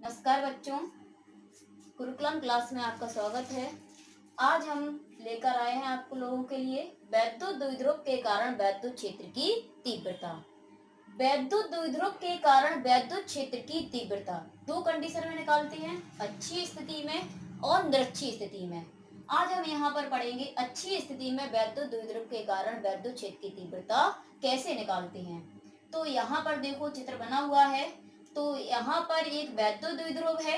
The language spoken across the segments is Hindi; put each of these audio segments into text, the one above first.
नमस्कार बच्चों, कुरुकुलम क्लास में आपका स्वागत है। आज हम लेकर आए हैं आपको लोगों के लिए वैद्युत द्विध्रुव के कारण वैद्युत क्षेत्र की तीव्रता। वैद्युत द्विध्रुव के कारण वैद्युत क्षेत्र की तीव्रता दो कंडीशन में निकालते हैं, अच्छी स्थिति में और निरक्षी स्थिति में। आज हम यहाँ पर पढ़ेंगे अच्छी स्थिति में वैद्युत द्विध्रुव के कारण वैद्युत क्षेत्र की तीव्रता कैसे निकालते हैं। तो यहाँ पर देखो चित्र बना हुआ है। तो यहाँ पर एक वैद्युत द्विध्रुव है।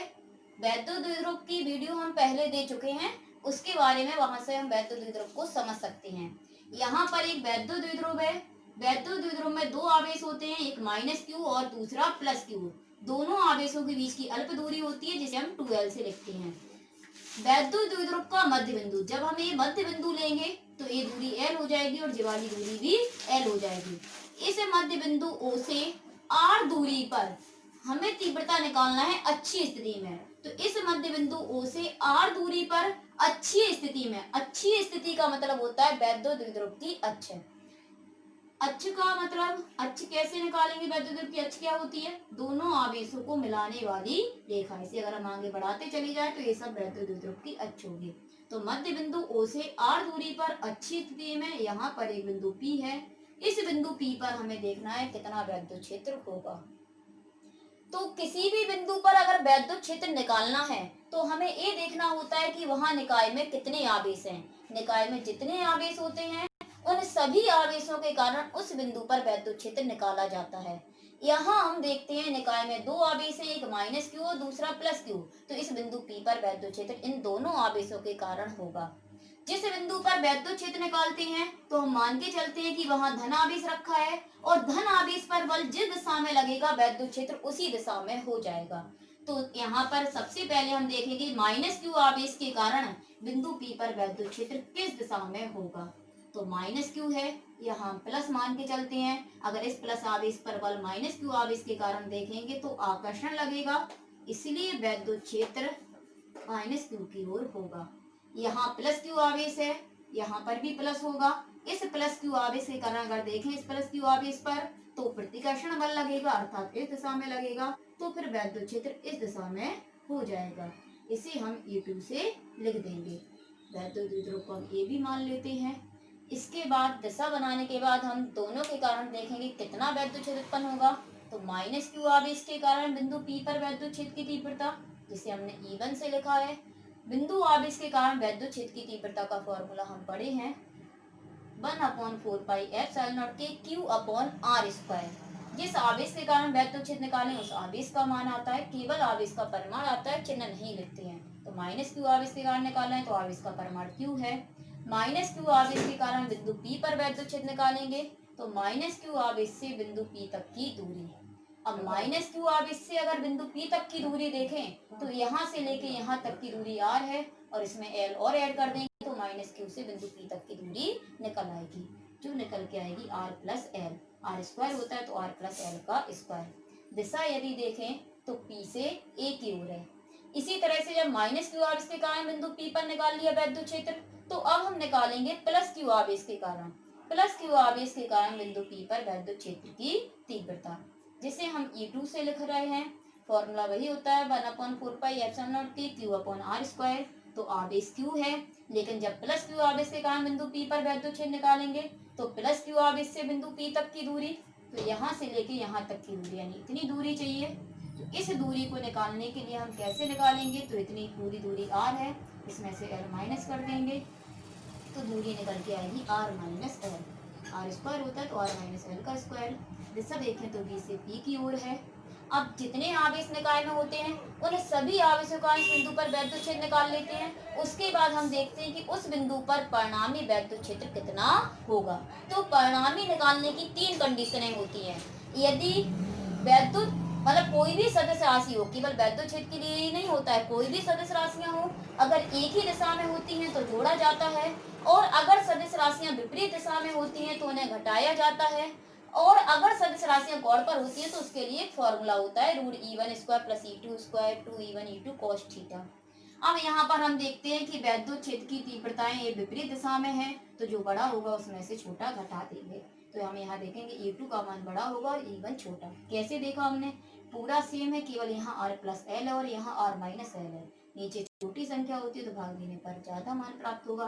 वैद्युत द्विध्रुव की वीडियो हम पहले दे चुके हैं, उसके बारे में वहां से हम वैद्युत द्विध्रुव को समझ सकते हैं। यहाँ पर एक वैद्युत द्विध्रुव है। वैद्युत द्विध्रुव में दो आवेश होते हैं, एक माइनस क्यू और दूसरा प्लस क्यू। दोनों आवेशों के बीच की अल्प दूरी होती है जिसे हम 2L से लिखते हैं। वैद्युत द्विध्रुव का मध्य बिंदु, जब हम ये मध्य बिंदु लेंगे तो ये दूरी L हो जाएगी और ये वाली दूरी भी L हो जाएगी। इस मध्य बिंदु O से R दूरी पर हमें तीव्रता निकालना है अच्छी स्थिति में। तो इस मध्य बिंदु O से R दूरी पर अच्छी स्थिति में, अच्छी स्थिति का मतलब होता है वैद्युत द्विध्रुव की अक्ष। अक्ष का मतलब, अक्ष कैसे निकालेंगे? वैद्युत द्विध्रुव की अक्ष क्या होती है? दोनों आवेशों को मिलाने वाली रेखा। इसे अगर हम आगे बढ़ाते चले जाए तो ये सब वैद्युत द्विध्रुव की अक्ष होगी। तो मध्य बिंदु O से R दूरी पर अच्छी स्थिति में यहाँ पर एक बिंदु P है। इस बिंदु P पर हमें देखना है कितना वैद्युत क्षेत्र होगा। तो किसी भी बिंदु पर अगर वैद्युत क्षेत्र निकालना है तो हमें ये देखना होता है कि वहां निकाय में कितने आवेश हैं। निकाय में जितने आवेश होते हैं उन सभी आवेशों के कारण उस बिंदु पर वैद्युत क्षेत्र निकाला जाता है। यहाँ हम देखते हैं निकाय में दो आवेश हैं, एक माइनस क्यू और दूसरा प्लस क्यू। तो इस बिंदु P पर वैद्युत क्षेत्र इन दोनों आवेशों के कारण होगा। जिस बिंदु पर वैद्युत क्षेत्र निकालते हैं तो हम मान के चलते हैं कि वहां धन आवेश रखा है और धन आवेश पर बल जिस दिशा में लगेगा वैद्युत क्षेत्र उसी दिशा में हो जाएगा। तो यहाँ पर सबसे पहले हम देखेंगे माइनस क्यू आवेश के कारण बिंदु P पर वैद्युत क्षेत्र किस दिशा में होगा। तो माइनस क्यू है, यहाँ हम प्लस मान के चलते हैं। अगर इस प्लस आवेश पर बल माइनस क्यू आवेश के कारण देखेंगे तो आकर्षण लगेगा, इसलिए वैद्युत क्षेत्र माइनस क्यू की ओर होगा। यहाँ प्लस क्यू आवेश है, यहाँ पर भी प्लस होगा। इस प्लस क्यू आवेश के कारण अगर देखें इस प्लस क्यू आवेश पर तो प्रतिकर्षण बल लगेगा, अर्थात इस दिशा में लगेगा। तो फिर वैद्युत क्षेत्र इस दिशा में हो जाएगा। इसे हम E2 से लिख देंगे। वैद्युत द्विध्रुव को हम ए भी मान लेते हैं। इसके बाद दिशा बनाने के बाद हम दोनों के कारण देखेंगे कितना वैद्युत क्षेत्र उत्पन्न होगा। तो माइनस क्यू आवेश के कारण बिंदु P पर वैद्युत क्षेत्र की तीव्रता, जिसे हमने E1 से लिखा है। बिंदु आवेश के कारण वैद्युत क्षेत्र की तीव्रता का फॉर्मूला हम पढ़े हैं 1/4πε0 के Q/R²। जिस आवेश के कारण वैद्युत क्षेत्र निकालें उस आवेश का मान आता है, केवल आवेश का परिमाण आता है, चिन्ह नहीं लिखते हैं। तो माइनस क्यू आवेश के कारण निकालना है तो आवेश का परिमाण Q है। माइनस क्यू आवेश के कारण बिंदु P पर वैद्युत क्षेत्र निकालेंगे तो माइनस क्यू आवेश से बिंदु P तक की दूरी। अब माइनस क्यू आवेश से अगर बिंदु P तक की दूरी देखें तो यहाँ से लेके यहाँ तक की दूरी R है और इसमें L और ऐड कर देंगे तो माइनस क्यू से बिंदु P तक की दूरी निकल आएगी, जो निकल के आएगी R plus L। R square होता है तो R प्लस L का स्क्वायर। दिशा यदि देखें तो P से A की ओर है। इसी तरह से जब माइनस क्यू आवेश के कारण बिंदु P पर निकाल लिया वैद्युत क्षेत्र, तो अब हम निकालेंगे प्लस क्यू आवेश के कारण। प्लस क्यू आवेश के कारण बिंदु P पर वैद्युत क्षेत्र की तीव्रता, जिसे हम E2 से लिख रहे हैं। फॉर्मूला वही होता है 1/4πε0 के Q/R²। तो आवेश Q है, लेकिन जब प्लस क्यू आवेश के कारण बिंदु P पर वैद्युत क्षेत्र निकालेंगे तो प्लस क्यू आवेश से बिंदु P तक की दूरी, तो यहाँ से लेके यहाँ तक की दूरी यानी इतनी दूरी चाहिए। तो इस दूरी को निकालने के लिए हम कैसे निकालेंगे? तो इतनी पूरी दूरी R है, इसमें से L माइनस कर देंगे तो दूरी निकल के आएगी R minus L। R square होता है तो R माइनस L का स्क्वायर। दिशा देखें तो B से P की ओर है। अब जितने आवेश निकाय में होते हैं उन सभी आवेशों का इस बिंदु पर वैद्युत क्षेत्र निकाल लेते हैं। उसके बाद हम देखते हैं कि उस बिंदु पर परिणामी वैद्युत क्षेत्र कितना होगा। तो परिणामी निकालने की तीन कंडीशनें होती हैं। यदि वैद्युत मतलब कोई भी सदिश राशि हो, केवल वैद्युत क्षेत्र के लिए ही नहीं होता है, कोई भी सदिश राशियां हो अगर एक ही दिशा में होती हैं तो जोड़ा जाता है, और अगर सदिश राशियां विपरीत दिशा में होती हैं तो उन्हें घटाया जाता है, और अगर सदिश राशियां कोण पर होती है तो उसके लिए एक फॉर्मूला होता है √E1² + E2² 2E1 E2 cos theta. अब यहाँ पर हम देखते हैं कि वैद्युत क्षेत्र की तीव्रताएं ये विपरीत दिशा में है, तो जो बड़ा होगा उसमें से छोटा घटा देंगे। तो हम यहाँ देखेंगे E2 का मान बड़ा होगा और E1 छोटा। कैसे देखा हमने, पूरा सेम है, केवल यहाँ r प्लस एल है और यहाँ r माइनस एल है। नीचे छोटी संख्या होती है तो भाग देने पर ज्यादा मान प्राप्त होगा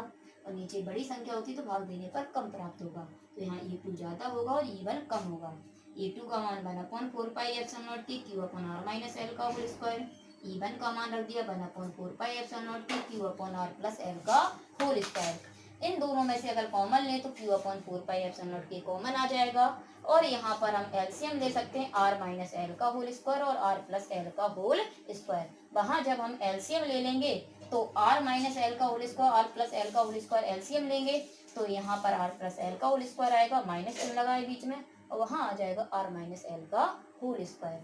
और नीचे बड़ी संख्या होती है तो भाग देने पर कम प्राप्त होगा। तो यहाँ E2 ज्यादा होगा और E1 कम होगा। E2 का मान 1/4πε0 t q upon r minus L का होल स्क्वायर। E1 का मान रख दिया 1/4πε0 t q upon r plus L का होल स्क्वायर। इन दोनों में से अगर कॉमन ले तो q अपॉन 4πε0 के कॉमन आ जाएगा और यहाँ पर हम एलसीएम ले सकते हैं r माइनस एल का होल स्क्वायर और r प्लस एल का होल स्क्वायर। वहाँ जब हम एलसीएम ले लेंगे तो r माइनस एल का whole square r plus L का होल स्क्वायर एलसीएम लेंगे तो यहाँ पर r प्लस एल का होल स्क्वायर आएगा, माइनस चिन्ह लगा है बीच में और वहाँ आ जाएगा r माइनस एल का होल स्क्वायर।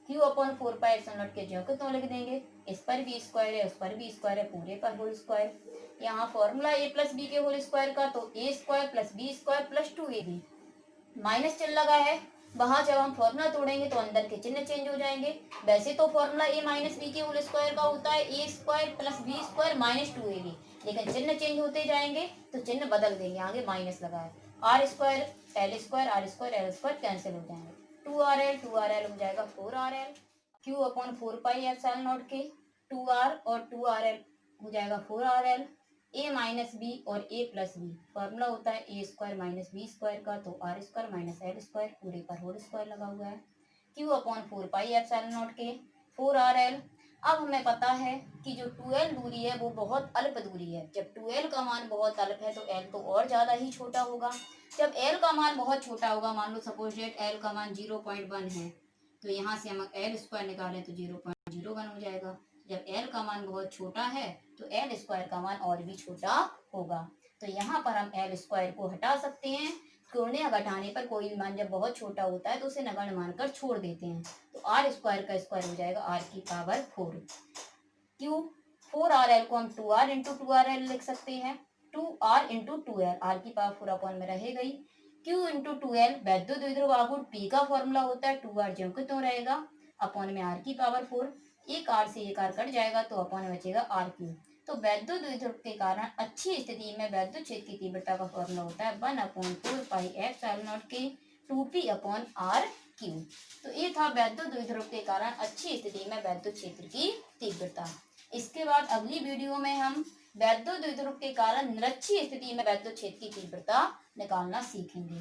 q अपॉन 4πε0 के ज्यों के त्यों लिख देंगे, इस पर भी स्क्वायर है उस पर भी स्क्वायर है, पूरे पर होल स्क्वायर। यहाँ फॉर्मूला a प्लस बी के होल स्क्वायर का तो a square plus B square plus 2ab, minus चिन्ह लगा है। वहां जब हम फॉर्मूला तोड़ेंगे तो अंदर के चिन्ह चेंज हो जाएंगे। वैसे तो फॉर्मूला a माइनस बी के होल स्क्वायर का होता है a square plus B square minus 2ab, लेकिन चिन्ह चेंज होते जाएंगे तो चिन्ह बदल देंगे, आगे माइनस लगा है। R square L square R square L square cancel हो जाएंगे, 2rl हो जाएगा 4rl। q अपॉन 4πε0 के 2r और 2rl हो जाएगा 4rl। a माइनस बी और a प्लस बी, फॉर्मूला होता है a square minus B square का तो r square minus L square, पूरे पर होल स्क्वायर लगा हुआ है। q अपॉन 4πε0 के 4rl। अब हमें पता है कि जो 2l दूरी है वो बहुत अल्प दूरी है। जब 2l का मान बहुत अल्प है तो l तो और ज्यादा ही छोटा होगा। जब l का मान बहुत छोटा होगा, मान लो सपोज डेट l का मान 0.1 है तो यहाँ से हम एल स्क्वायर निकालें तो 0.01 हो जाएगा। जब एल का मान बहुत छोटा है तो एल स्क्वायर का मान और भी छोटा होगा। तो यहाँ पर हम एल स्क्वायर को हटा सकते हैं। जोड़ने या घटाने पर कोई भी मान जब बहुत छोटा होता है तो उसे नगण्य मानकर छोड़ देते हैं। तो आर स्क्वायर का स्क्वायर हो जाएगा आर की पावर 4। क्यू 4rl को हम 2r इंटू 2rl लिख सकते हैं, 2r इंटू 2l, आर की पावर 4 अपॉन में रह गई। q इंटू 2l वैद्युत द्विध्रुव आघूर्ण p का फॉर्मूला होता है, 2r ज्यों के त्यों रहेगा अपॉन में r की पावर 4। एक r से एक r कट जाएगा तो अपॉन में बचेगा r क्यू। तो वैद्युत द्विध्रुव के कारण अच्छी स्थिति में वैद्युत क्षेत्र की तीव्रता का फॉर्मूला होता है 1/4πε0 के 2p अपॉन r क्यू। तो ये था वैद्युत द्विध्रुव के कारण अच्छी स्थिति में वैद्युत क्षेत्र की तीव्रता। इसके बाद अगली वीडियो में हम वैद्युत द्विध्रुव के कारण निरक्षीय स्थिति में वैद्युत क्षेत्र की तीव्रता निकालना सीखेंगे।